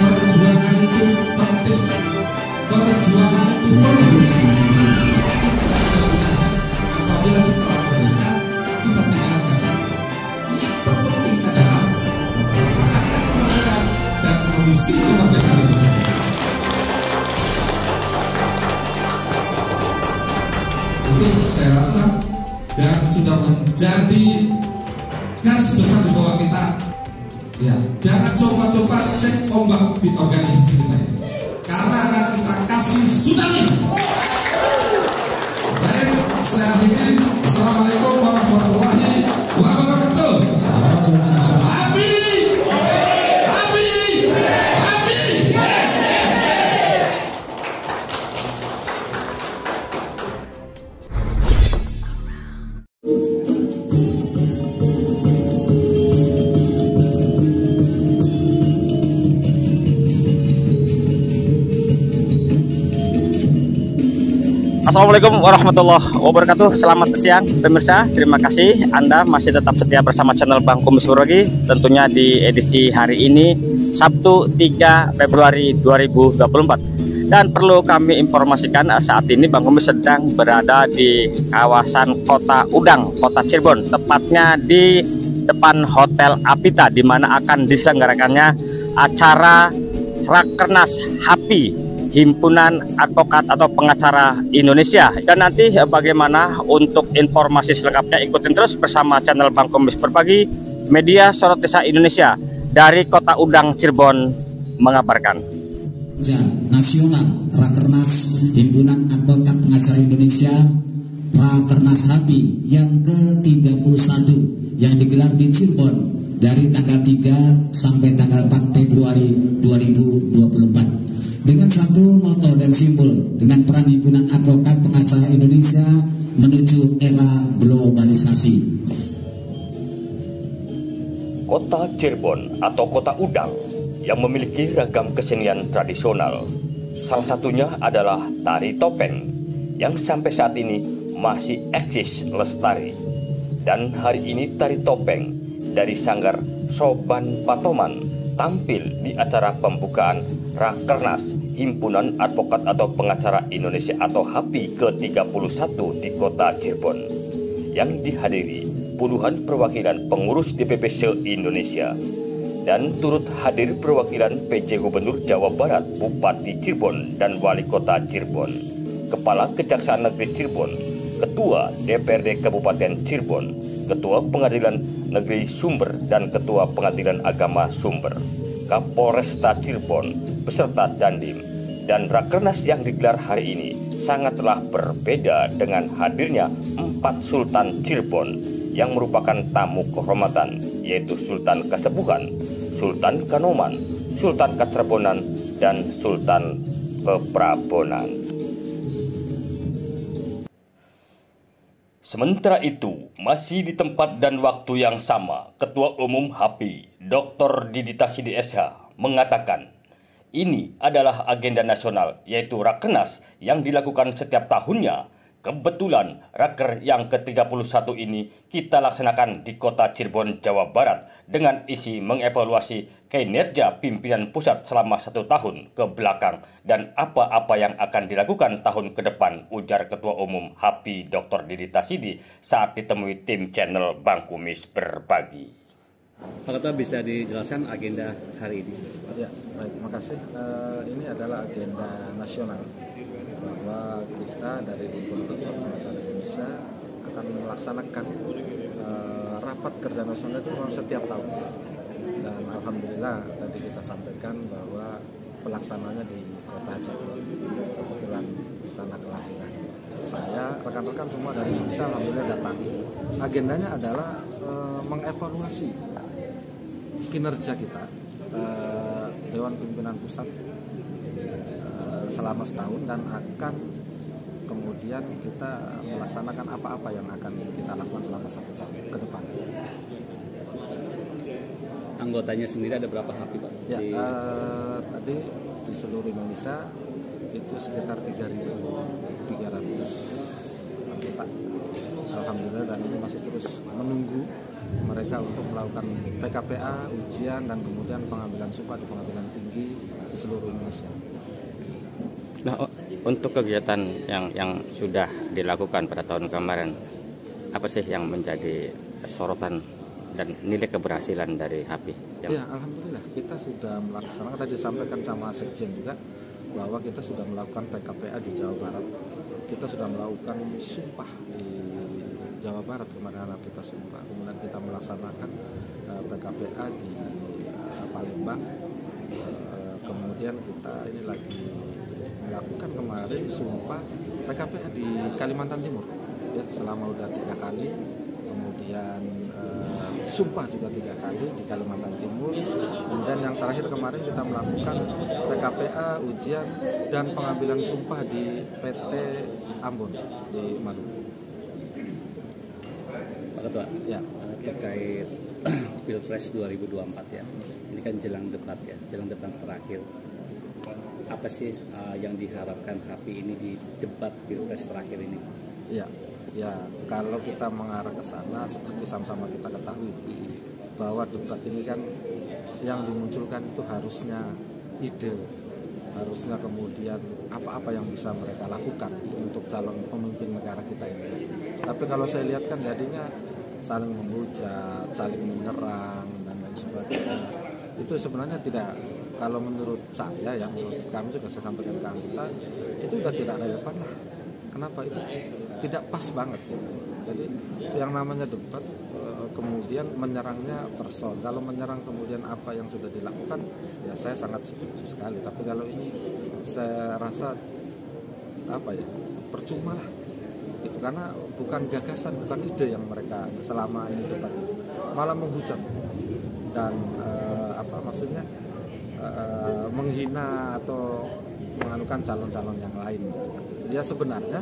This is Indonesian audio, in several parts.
perjuangan itu penting, perjuangan itu terus. Apabila setelah menikah kita tinggalkan, yang terpenting adalah mempertahankan kemerdekaan dan mengisi kemerdekaan itu sendiri. Itu saya rasa dan sudah menjadi garis besar di bawah kita. Ya, jangan coba-coba cek ombak di organisasi kita ini, karena akan kita kasih tsunami. Baik, saya akhiri. Assalamualaikum warahmatullahi wabarakatuh. Happy, happy, happy. Assalamualaikum warahmatullahi wabarakatuh. Selamat siang pemirsa. Terima kasih Anda masih tetap setia bersama channel Bang Kumis Berbagi. Tentunya di edisi hari ini Sabtu 3 Februari 2024. Dan perlu kami informasikan saat ini Bang Kumis sedang berada di kawasan Kota Udang, Kota Cirebon, tepatnya di depan Hotel Apita, di mana akan diselenggarakannya acara Rakernas HAPI, Himpunan Advokat atau Pengacara Indonesia. Dan nanti bagaimana untuk informasi selengkapnya, ikutin terus bersama channel Bang Kumis Berbagi, media Sorot Desa Indonesia dari Kota Udang, Cirebon mengabarkan. Nasional Rakernas Himpunan Advokat Pengacara Indonesia, Rakernas HAPI yang ke-31 yang digelar di Cirebon dari tanggal 3 sampai tanggal 4 Februari 2024. Dengan satu moto dan simbol, dengan peran Himpunan Advokat Pengacara Indonesia menuju era globalisasi. Kota Cirebon atau Kota Udang yang memiliki ragam kesenian tradisional. Salah satunya adalah tari topeng yang sampai saat ini masih eksis lestari. Dan hari ini tari topeng dari Sanggar Soban Patoman tampil di acara pembukaan Rakernas Himpunan Advokat atau Pengacara Indonesia atau HAPI ke-31 di Kota Cirebon, yang dihadiri puluhan perwakilan pengurus DPP se-Indonesia, dan turut hadir perwakilan PJ Gubernur Jawa Barat, Bupati Cirebon dan Wali Kota Cirebon, Kepala Kejaksaan Negeri Cirebon, Ketua DPRD Kabupaten Cirebon, Ketua Pengadilan Negeri Sumber dan Ketua Pengadilan Agama Sumber, Kapolresta Cirebon beserta Dandim. Dan Rakernas yang digelar hari ini sangatlah berbeda dengan hadirnya 4 Sultan Cirebon yang merupakan tamu kehormatan, yaitu Sultan Kasepuhan, Sultan Kanoman, Sultan Kacerbonan, dan Sultan Keprabonan. Sementara itu, masih di tempat dan waktu yang sama, Ketua Umum HAPI, Dr. Didi Tasidi SH, mengatakan ini adalah agenda nasional, yaitu Rakernas yang dilakukan setiap tahunnya. Kebetulan Raker yang ke-31 ini kita laksanakan di Kota Cirebon, Jawa Barat dengan isi mengevaluasi kinerja pimpinan pusat selama 1 tahun ke belakang dan apa-apa yang akan dilakukan tahun ke depan, ujar Ketua Umum HAPI Dr. Didi Tasidi saat ditemui tim channel Bang Kumis Berbagi. Pak Ketua, bisa dijelaskan agenda hari ini? Ya, baik, makasih. Ini adalah agenda nasional bahwa kita dari Himpunan Pengacara Indonesia akan melaksanakan rapat kerja nasional itu setiap tahun. Dan alhamdulillah tadi kita sampaikan bahwa pelaksanaannya di Kota Cirebon, kebetulan tanah kelahiran saya, rekan-rekan semua dari Indonesia alhamdulillah datang. Agendanya adalah mengevaluasi kinerja kita Dewan Pimpinan Pusat selama setahun, dan akan kemudian kita melaksanakan apa-apa yang akan kita lakukan selama 1 tahun ke depan. Anggotanya sendiri ada berapa HAPI, Pak? Ya, tadi di seluruh Indonesia itu sekitar 3.300 anggota. Alhamdulillah, dan ini masih terus menunggu mereka untuk melakukan PKPA, ujian, dan kemudian pengambilan sumpah di pengadilan tinggi di seluruh Indonesia. Nah, untuk kegiatan yang sudah dilakukan pada tahun kemarin, apa sih yang menjadi sorotan dan nilai keberhasilan dari HAPI? Ya, alhamdulillah kita sudah melaksanakan, tadi disampaikan sama Sekjen juga, bahwa kita sudah melakukan PKPA di Jawa Barat. Kita sudah melakukan sumpah di Jawa Barat kemarin kita sumpah. Kemudian kita melaksanakan PKPA di Palembang. Kemudian kita ini lagi melakukan kemarin sumpah PKPA di Kalimantan Timur. Ya, selama udah 3 kali. Kemudian sumpah juga 3 kali di Kalimantan Timur. Kemudian yang terakhir kemarin kita melakukan PKPA, ujian, dan pengambilan sumpah di PT Ambon di Maluku. Pak Ketua, Ya, terkait Pilpres 2024 ya, ini kan jelang debat ya, jelang debat terakhir. Apa sih yang diharapkan HAPI ini di debat Pilpres terakhir ini? ya, kalau kita mengarah ke sana seperti sama-sama kita ketahui bahwa debat ini kan yang dimunculkan itu harusnya ide, harusnya kemudian apa-apa yang bisa mereka lakukan untuk calon pemimpin negara kita ini. Tapi kalau saya lihat kan jadinya saling menghujat, saling menyerang, dan lain sebagainya. Itu sebenarnya tidak, kalau menurut saya ya, menurut kami juga saya sampaikan ke kita, itu udah tidak relevan lah. Kenapa? Itu tidak pas banget gitu. Jadi yang namanya debat kemudian menyerangnya person. Kalau menyerang kemudian apa yang sudah dilakukan, ya saya sangat setuju sekali. Tapi kalau ini saya rasa percuma lah. Itu karena bukan gagasan, bukan ide yang mereka selama ini debat itu, malah menghujat dan menghina atau menganukan calon-calon yang lain. Ya sebenarnya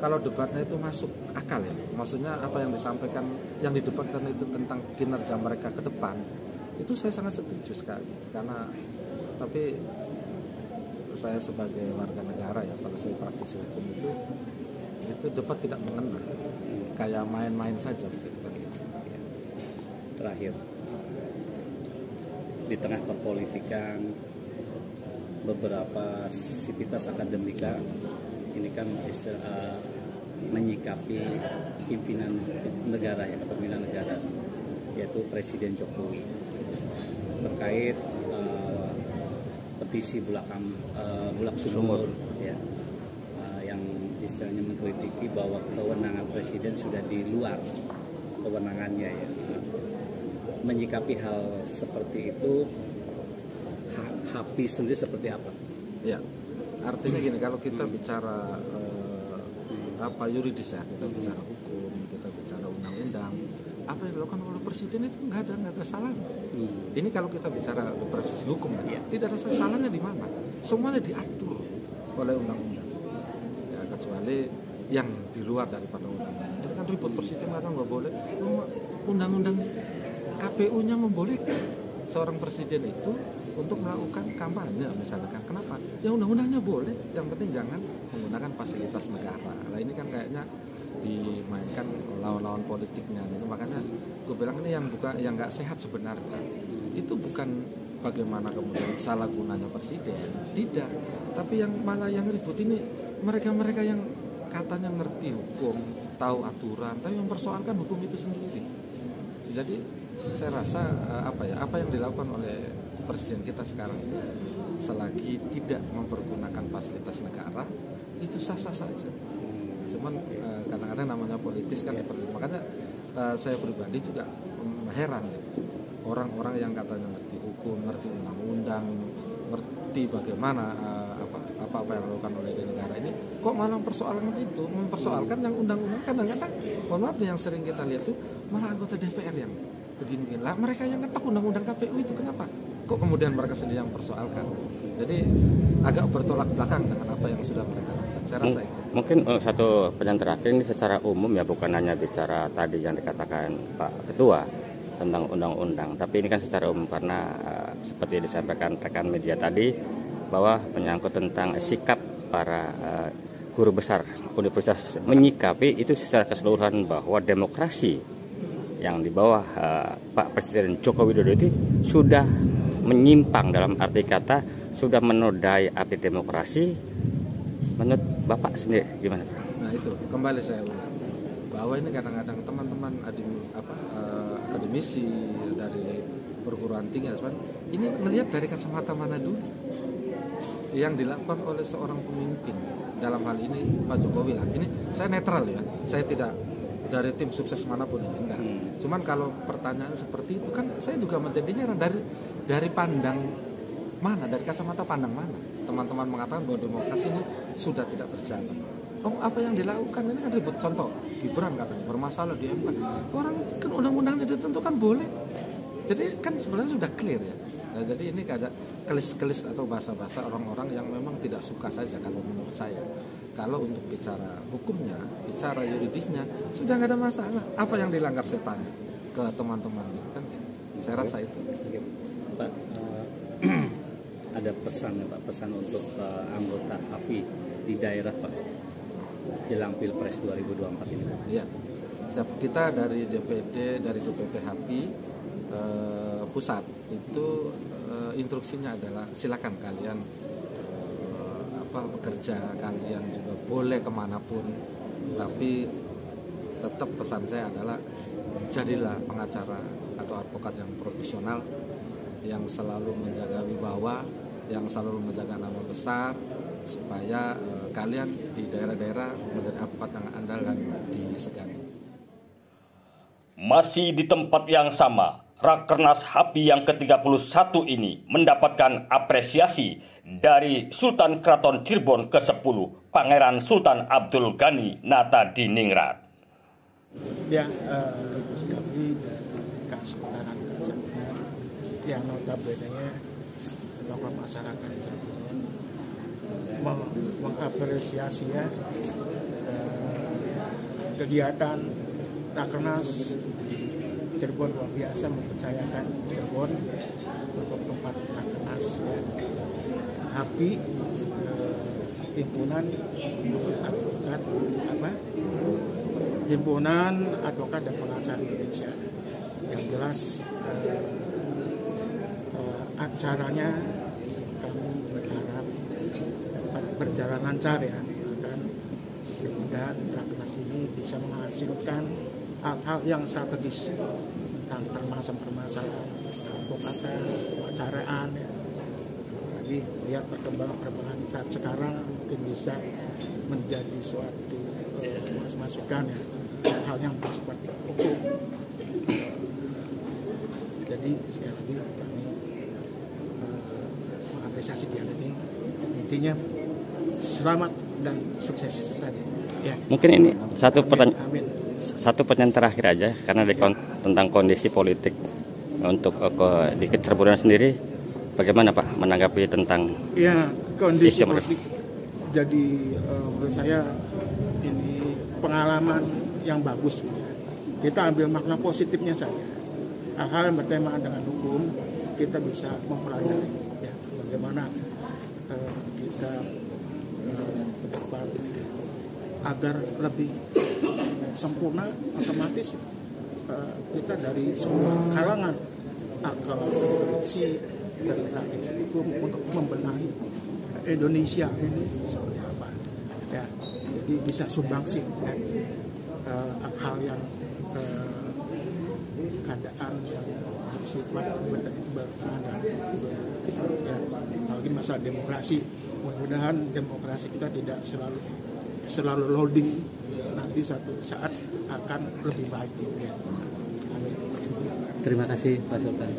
kalau debatnya itu masuk akal ya, maksudnya apa yang disampaikan, yang didebatkan itu tentang kinerja mereka ke depan, itu saya sangat setuju sekali. Tapi saya sebagai warga negara ya, kalau saya praktisi hukum itu debat tidak mengena, kayak main-main saja begitu kan. Terakhir, di tengah perpolitikan, beberapa sivitas akademika ini kan menyikapi pimpinan negara ya, kepemimpinan negara, yaitu Presiden Jokowi, terkait petisi bulak sumur ya, yang istilahnya mengkritiki bahwa kewenangan presiden sudah di luar kewenangannya ya. Menyikapi hal seperti itu, HAPI sendiri seperti apa? Ya, artinya gini, kalau kita bicara yuridis ya, kita bicara hukum, kita bicara undang-undang, apa yang dilakukan oleh presiden itu nggak ada salahnya. Ini kalau kita bicara presisi hukum, tidak ada salahnya di mana? Semuanya diatur oleh undang-undang. Ya, kecuali yang di luar daripada undang-undang. Jadi kan ribut, presiden karena nggak boleh. Undang-undang KPU-nya membolehkan seorang presiden itu untuk melakukan kampanye misalkan. Kenapa? Ya undang-undangnya boleh, yang penting jangan menggunakan fasilitas negara. Nah ini kan kayaknya dimainkan lawan-lawan politiknya gitu. Makanya gue bilang ini yang nggak sehat sebenarnya. Itu bukan bagaimana kemudian salah gunanya presiden, tidak. Tapi yang malah yang ribut ini mereka-mereka yang katanya ngerti hukum, tahu aturan, tapi mempersoalkan hukum itu sendiri. Jadi saya rasa apa yang dilakukan oleh presiden kita sekarang ini, selagi tidak mempergunakan fasilitas negara, itu sah-sah saja. Cuman kadang-kadang namanya politis kan seperti itu. Makanya saya pribadi juga heran orang-orang yang katanya ngerti hukum, ngerti undang-undang, ngerti bagaimana apa yang dilakukan oleh negara ini, kok malah mempersoalkan yang undang-undang. Kadang-kadang mohon maaf nih, yang sering kita lihat tuh malah anggota DPR yang begini-begini lah, mereka yang ngetok undang-undang KPU itu kenapa? Kok kemudian mereka sendiri yang persoalkan? Jadi agak bertolak belakang dengan apa yang sudah mereka lakukan. Saya rasa itu. Mungkin satu pertanyaan terakhir ini secara umum ya, bukan hanya bicara tadi yang dikatakan Pak Ketua tentang undang-undang, tapi ini kan secara umum karena seperti disampaikan rekan media tadi bahwa menyangkut tentang sikap para guru besar universitas menyikapi itu secara keseluruhan bahwa demokrasi yang di bawah Pak Presiden Joko Widodo itu sudah menyimpang, dalam arti kata sudah menodai arti demokrasi. Menurut Bapak sendiri gimana? Nah itu kembali saya ulang bahwa ini kadang-kadang teman-teman akademisi dari perguruan tinggi ini melihat dari kacamata mana dulu yang dilakukan oleh seorang pemimpin, dalam hal ini Pak Jokowi lah. Ini saya netral ya, saya tidak dari tim sukses manapun ini, enggak. Cuman kalau pertanyaan seperti itu kan saya juga menjadinya dari pandang mana, dari kacamata pandang mana teman-teman mengatakan bahwa demokrasi ini sudah tidak berjalan. Oh, apa yang dilakukan ini kan ribut. Contoh Gibran katanya bermasalah di MK, orang kan undang-undangnya ditentukan boleh. Jadi kan sebenarnya sudah clear ya. Nah, jadi ini ada kelis-kelis atau bahasa-bahasa orang-orang yang memang tidak suka saja kalau menurut saya. Kalau untuk bicara hukumnya, bicara yuridisnya, sudah nggak ada masalah. Apa yang dilanggar saya tanya ke teman-teman gitu kan? Saya rasa itu. Pak, ada pesan ya Pak, pesan untuk anggota HAPI di daerah Pak jelang Pilpres 2024 ini Pak. Iya. Kita dari DPD, dari DPP HAPI pusat itu instruksinya adalah silakan kalian bekerja, kalian juga boleh kemanapun, tapi tetap pesan saya adalah jadilah pengacara atau advokat yang profesional, yang selalu menjaga wibawa, yang selalu menjaga nama besar, supaya kalian di daerah-daerah menjadi advokat yang andal dan disegani. Masih di tempat yang sama, Rakernas HAPI yang ke-31 ini mendapatkan apresiasi dari Sultan Keraton Cirebon ke-10, Pangeran Sultan Abdul Ghani Natadiningrat. Ya, kami Kesultanan yang notabene tokoh masyarakat mengapresiasi ya kegiatan Rakernas Cirebon luar biasa, mempercayakan Cirebon untuk tempat Rakernas ya. HAPI himpunan advokat dan pengacara Indonesia. Yang jelas acaranya kami berharap dapat berjalan lancar ya, dan mudah-mudahan Rakernas ini bisa menghasilkan hal-hal yang strategis tentang permasalahan advokatan, pengacaraan ya. Jadi lihat perkembangan saat sekarang mungkin bisa menjadi suatu masukan ya, hal yang bersifat hukum. Jadi sekali lagi kami mengapresiasi dia ini, intinya selamat dan sukses saja. Ya. Mungkin ini satu pertanyaan. Amin. Satu pertanyaan terakhir aja, karena tentang kondisi politik untuk di Cirebon sendiri, bagaimana Pak menanggapi tentang kondisi politik? Jadi menurut saya ini pengalaman yang bagus. Kita ambil makna positifnya saja. Hal-hal yang bertema dengan hukum kita bisa mempelajari. Ya, bagaimana kita agar lebih sempurna, otomatis kita dari semua kalangan akademisi dari tradisi hukum untuk membenahi Indonesia ini seperti apa ya, jadi bisa sumbangsi dan hal yang keadaan yang bersifat berkeadilan ya, apalagi masa demokrasi. Mudah-mudahan demokrasi kita tidak selalu loading, nanti suatu saat akan lebih baik. Terima kasih Pak Sultan.